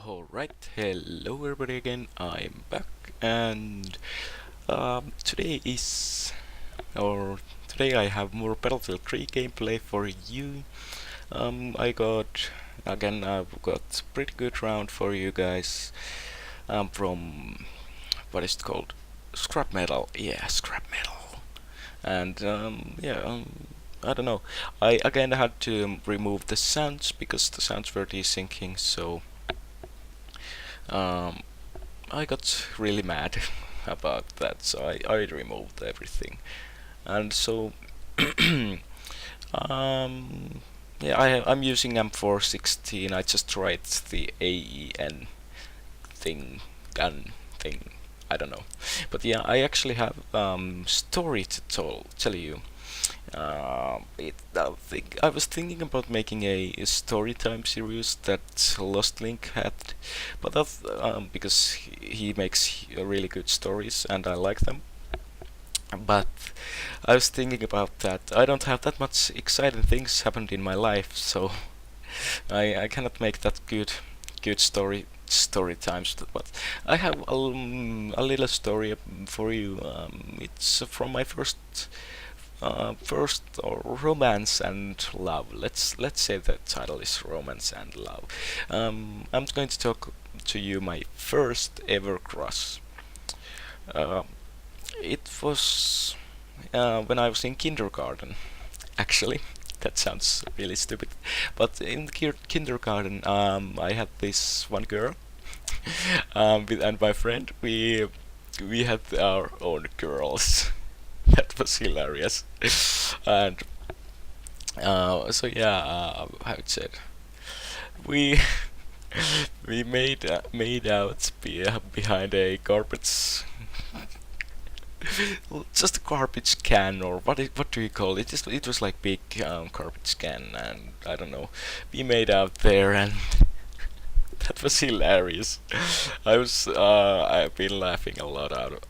Alright, hello everybody again, I'm back and today is, or today I have more Battlefield 3 gameplay for you. I've got pretty good round for you guys from, what is it called? Scrap metal, yeah, scrap metal. And I don't know, I again had to remove the sounds because the sounds were desyncing, so um, I got really mad about that, so I removed everything. And so, um, yeah, I'm using M416. I just write the AEN thing, gun thing. I don't know, but yeah, I actually have story to tell you. I was thinking about making a story time series that iLostLink had, but that's because he makes really good stories and I like them. But I was thinking about that. I don't have that much exciting things happened in my life, so I cannot make that good story times. But I have a little story for you. It's from my first romance and love. Let's say the title is romance and love. I'm going to talk to you my first ever crush. Uh, it was when I was in kindergarten. Actually, that sounds really stupid, but in kindergarten, I had this one girl, and my friend. We had our own girls. That was hilarious. And so yeah, how it said, we we made out behind a garbage, just a garbage can, or what do you call it? It was like big garbage can, and I don't know. We made out there, and that was hilarious. I've been laughing a lot out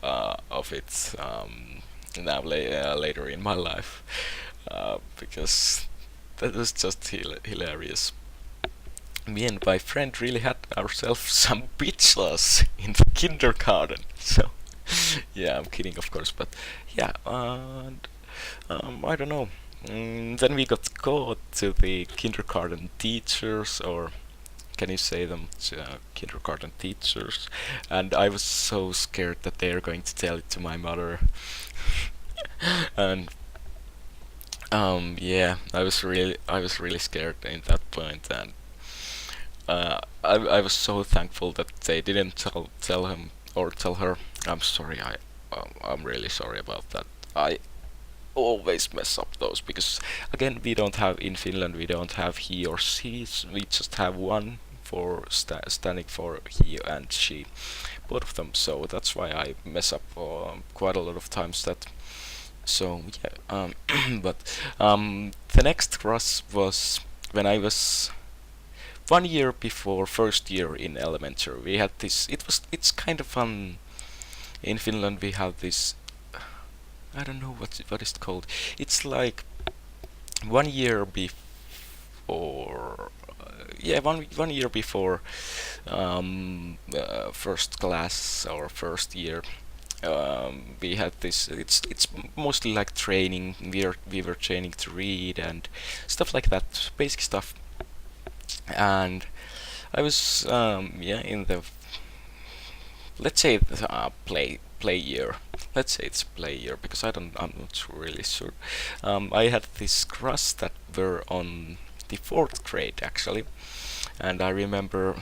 of it now later in my life because that was just hilarious. Me and my friend really had ourselves some pizzas in the kindergarten. So yeah, I'm kidding, of course, but yeah, and I don't know. Then we got caught to the kindergarten teachers, or can you say them, kindergarten teachers? And I was so scared that they are going to tell it to my mother. And yeah, I was really scared in that point, and I was so thankful that they didn't tell him or tell her. I'm sorry, I'm really sorry about that. I always mess up those because again, we don't have in Finland, we don't have he or she, we just have one for standing for he and she, both of them. So that's why I mess up quite a lot of times. That so yeah, but the next cross was when I was 1 year before first year in elementary. We had this. It's kind of fun. In Finland, we have this. I don't know what is it called. It's like 1 year before. Yeah, one year before first class or first year. We had this. It's mostly like training. We were training to read and stuff like that, basic stuff. And I was yeah, in the, let's say the, play year. Let's say it's play year because I'm not really sure. I had this crush that were on the fourth grade actually, and I remember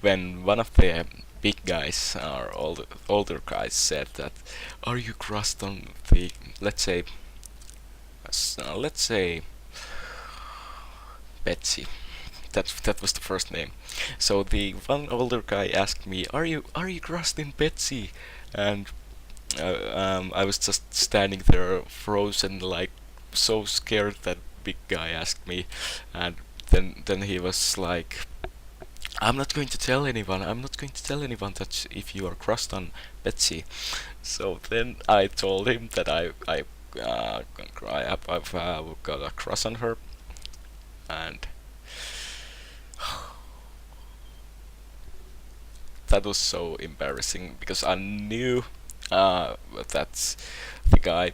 when one of the big guys or older guys said that, "Are you crushed on the, let's say let's say Betsy?" That was the first name. So the one older guy asked me, "Are you crushed in Betsy?" And I was just standing there frozen, like so scared that big guy asked me, and then he was like, "I'm not going to tell anyone. I'm not going to tell anyone that if you are crushed on Betsy." So then I told him that I've got a crush on her, and that was so embarrassing because I knew that the guy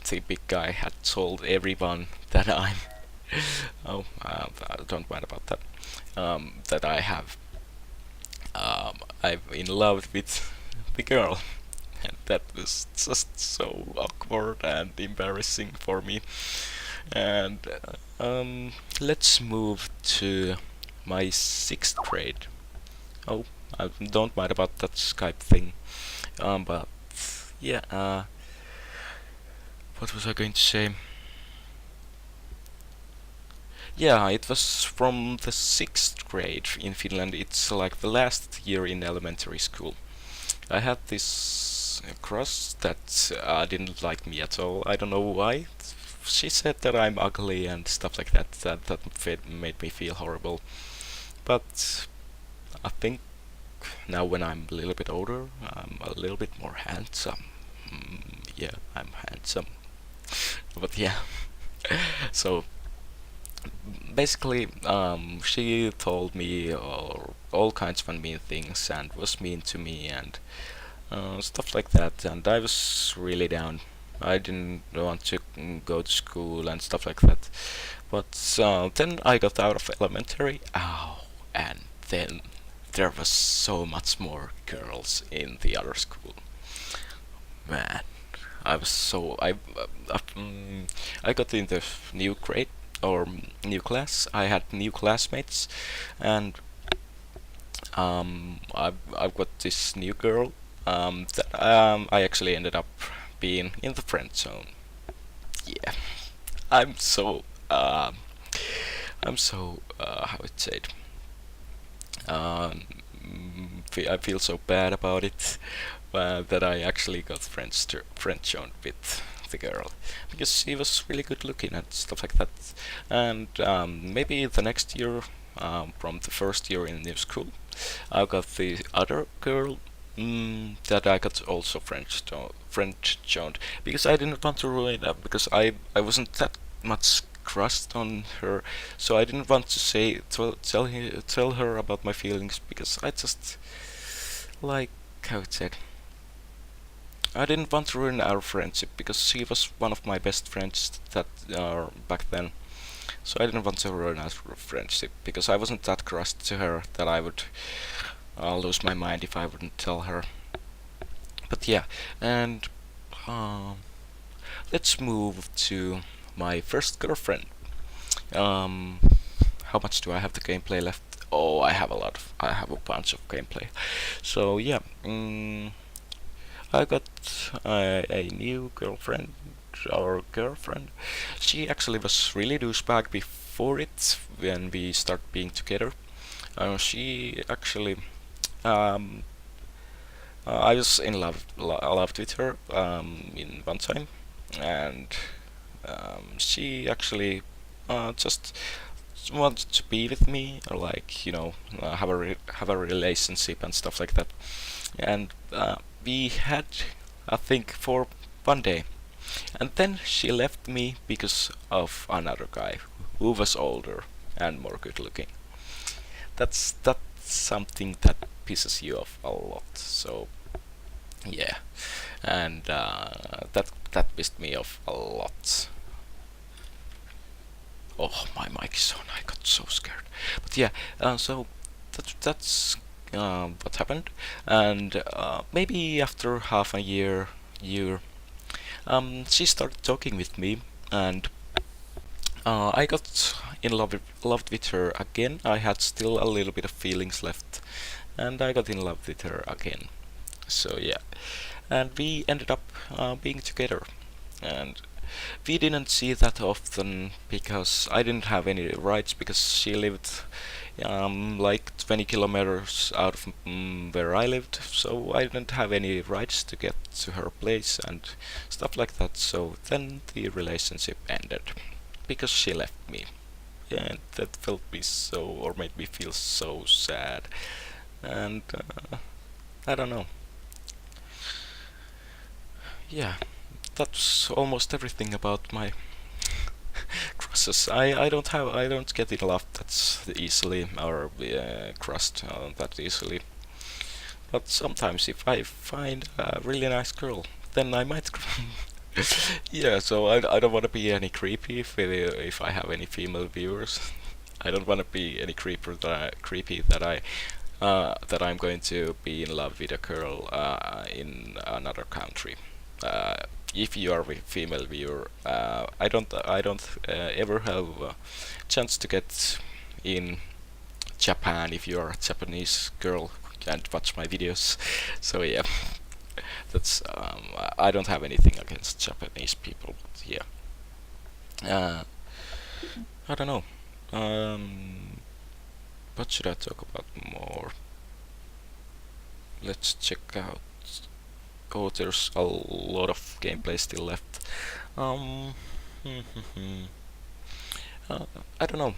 the big guy had told everyone that I'm oh I don't mind about that, that I'm in love with the girl. And that was just so awkward and embarrassing for me. And let's move to my sixth grade. Oh, I don't mind about that Skype thing. But yeah, what was I going to say? Yeah, it was from the sixth grade in Finland. It's like the last year in elementary school. I had this crush that didn't like me at all. I don't know why. She said that I'm ugly and stuff like that. That made me feel horrible. But I think now when I'm a little bit older, I'm a little bit more handsome. Yeah, I'm handsome. But yeah, so basically, she told me all kinds of mean things and was mean to me and stuff like that. And I was really down. I didn't want to go to school and stuff like that. But then I got out of elementary. Ow, and then there was so much more girls in the other school. Man, I was so I got in the new grade or new class. I had new classmates, and I've got this new girl that I actually ended up being in the friend zone. Yeah, I'm so I'm so how it said. Um, I feel so bad about it that I actually got friend zoned with the girl because she was really good looking and stuff like that. And maybe the next year, from the first year in new school, I got the other girl that I got also friend zoned because I didn't want to ruin that because I wasn't that much crushed on her, so I didn't want to tell her about my feelings because I just like how it said. I didn't want to ruin our friendship because she was one of my best friends that back then. So I didn't want to ruin our friendship because I wasn't that crushed to her that I would lose my mind if I wouldn't tell her. But yeah, and um, let's move to my first girlfriend. Um, how much do I have the gameplay left? Oh, I have a lot. I have a bunch of gameplay. So yeah, I got a new girlfriend or girlfriend. She actually was really douchebag before it when we started being together. She actually I was in loved with her in one time, and she actually just wanted to be with me, or like have a relationship and stuff like that. And we had, I think, for one day, and then she left me because of another guy who was older and more good looking. That's something that pisses you off a lot. So yeah, and that pissed me off a lot. Oh, my mic is on. I got so scared. But yeah, so that's what happened. And maybe after half a year, she started talking with me, and I got loved with her again. I had still a little bit of feelings left, and I got in love with her again. So yeah, and we ended up being together, and we didn't see that often because I didn't have any rights because she lived like 20 kilometers out of where I lived, so I didn't have any rights to get to her place and stuff like that. So then the relationship ended because she left me, and that felt me so, or made me feel so sad. And I don't know. Yeah, that's almost everything about my crushes. I don't get in love that easily or crushed that easily. But sometimes if I find a really nice girl, then I might. Yeah, so I don't want to be any creepy if I have any female viewers. I don't want to be any creepy that I'm going to be in love with a girl in another country. Uh, if you are a female viewer, I don't ever have a chance to get in Japan if you're a Japanese girl and watch my videos. So yeah, that's I don't have anything against Japanese people, but yeah. Uh, I don't know. What should I talk about more? Let's check out. Oh, there's a lot of gameplay still left. Um, uh, I don't know.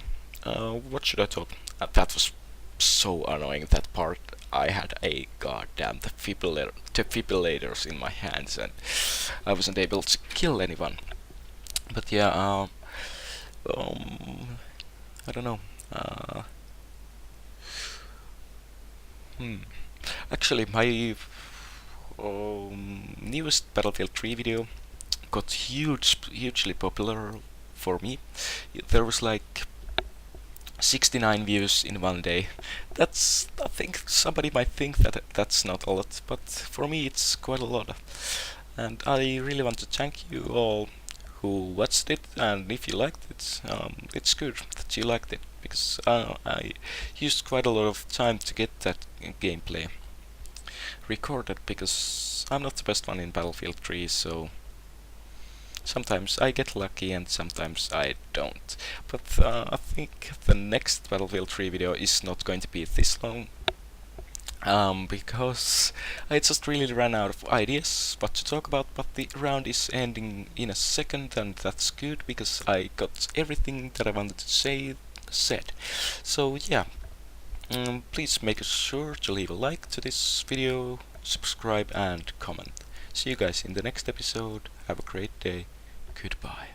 What should I talk? That was so annoying. That part. I had a goddamn defibrillators in my hands, and I wasn't able to kill anyone. But yeah, um, I don't know. Hmm. Actually, my newest Battlefield 3 video got hugely popular for me. There was like 69 views in one day. That's, I think somebody might think that that's not a lot, but for me it's quite a lot. And I really want to thank you all who watched it, and if you liked it, it's good that you liked it, because I used quite a lot of time to get that gameplay recorded, because I'm not the best one in Battlefield 3, so sometimes I get lucky and sometimes I don't. But I think the next Battlefield 3 video is not going to be this long, because I just really ran out of ideas what to talk about, but the round is ending in a second, and that's good because I got everything that I wanted to say said. So yeah, please make sure to leave a like to this video, subscribe and comment. See you guys in the next episode. Have a great day. Goodbye.